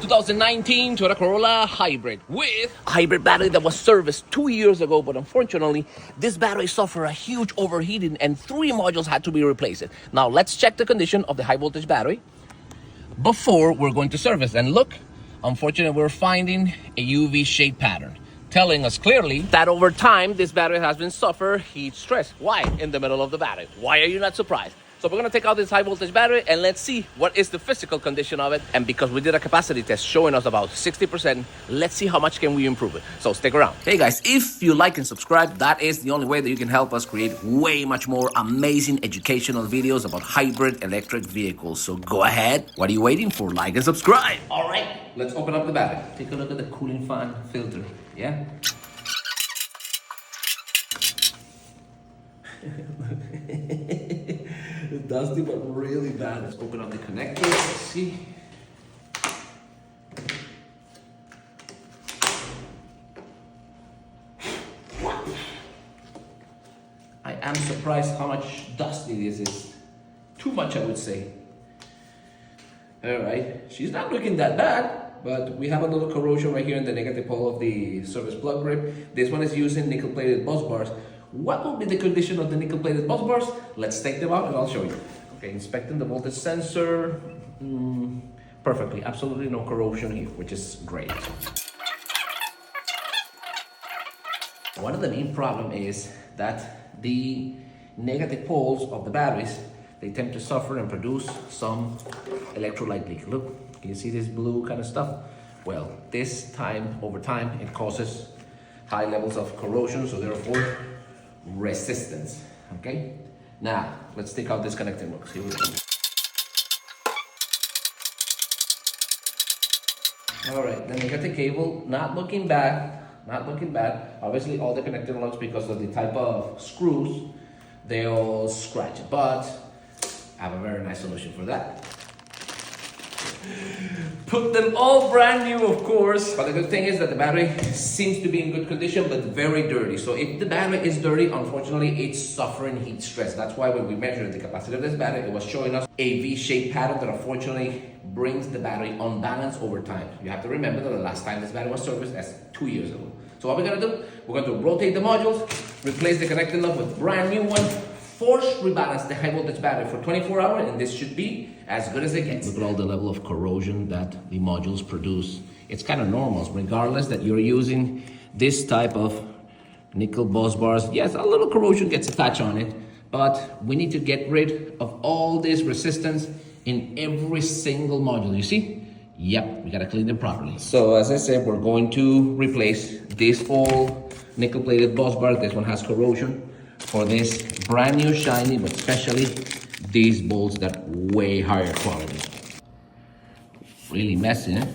2019 Toyota Corolla Hybrid with a hybrid battery that was serviced 2 years ago, but unfortunately, this battery suffered a huge overheating and 3 modules had to be replaced. Now, let's check the condition of the high voltage battery before we're going to service. And look, unfortunately, we're finding a UV shade pattern, telling us clearly that over time, this battery has been suffer heat stress. Why? In the middle of the battery. Why are you not surprised? So we're gonna take out this high voltage battery and let's see what is the physical condition of it. And because we did a capacity test showing us about 60%, let's see how much can we improve it. So stick around. Hey guys, if you like and subscribe, that is the only way that you can help us create way much more amazing educational videos about hybrid electric vehicles. So go ahead. What are you waiting for? Like and subscribe. All right, let's open up the battery. Take a look at the cooling fan filter. Yeah. It's dusty, but really bad. Let's open up the connector. Let's see. I am surprised how much dusty this is. Too much, I would say. All right, she's not looking that bad, but we have a little corrosion right here in the negative pole of the service plug grip. This one is using nickel-plated bus bars. What will be the condition of the nickel-plated bus bars? Let's take them out and I'll show you. Okay, inspecting the voltage sensor. Perfectly, absolutely no corrosion here, which is great. One of the main problems is that the negative poles of the batteries, they tend to suffer and produce some electrolyte leak. Look, can you see this blue kind of stuff? Well, over time, it causes high levels of corrosion, so therefore, resistance. Okay, now let's take out this connecting box. Here we go. All right, the negative cable, not looking bad. Obviously, all the connecting lugs, because of the type of screws, they all scratch. But I have a very nice solution for that. Put them all brand new, of course. But the good thing is that the battery seems to be in good condition, but very dirty. So if the battery is dirty, unfortunately, it's suffering heat stress. That's why when we measured the capacity of this battery, it was showing us a V-shaped pattern that unfortunately brings the battery unbalanced over time. You have to remember that the last time this battery was serviced is 2 years ago. So what we're gonna do, we're going to rotate the modules, replace the connecting nut with brand new one, force rebalance the high voltage battery for 24 hours, and this should be as good as it gets. Look at all the level of corrosion that the modules produce. It's kind of normal, regardless that you're using this type of nickel bus bars. Yes, a little corrosion gets attached on it, but we need to get rid of all this resistance in every single module. You see? Yep, we gotta clean them properly. So as I said, we're going to replace this full nickel-plated bus bar. This one has corrosion. For this brand new shiny, but especially these bolts that way higher quality. Really messy, eh?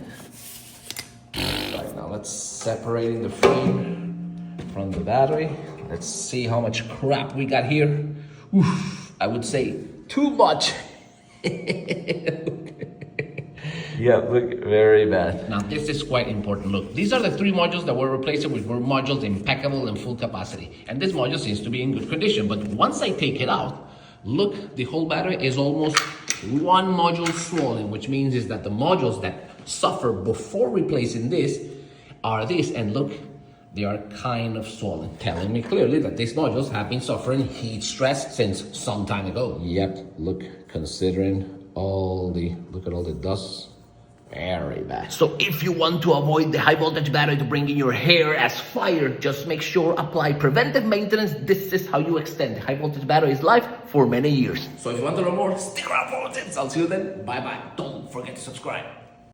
Right, now let's separating the frame from the battery. Let's see how much crap we got here. Oof, I would say too much. Yeah, look, very bad. Now this is quite important. Look, these are the 3 modules that we're replacing, which were modules impeccable and full capacity. And this module seems to be in good condition. But once I take it out, look, the whole battery is almost 1 module swollen, which means is that the modules that suffer before replacing this are this. And look, they are kind of swollen, telling me clearly that these modules have been suffering heat stress since some time ago. Yep, look, considering all the, look at all the dust. Very bad. So if you want to avoid the high voltage battery to bring in your hair as fire, just make sure apply preventive maintenance. This is how you extend the high voltage battery's life for many years. So if you want to know more, stick around for more tips. I'll see you then. Bye bye. Don't forget to subscribe.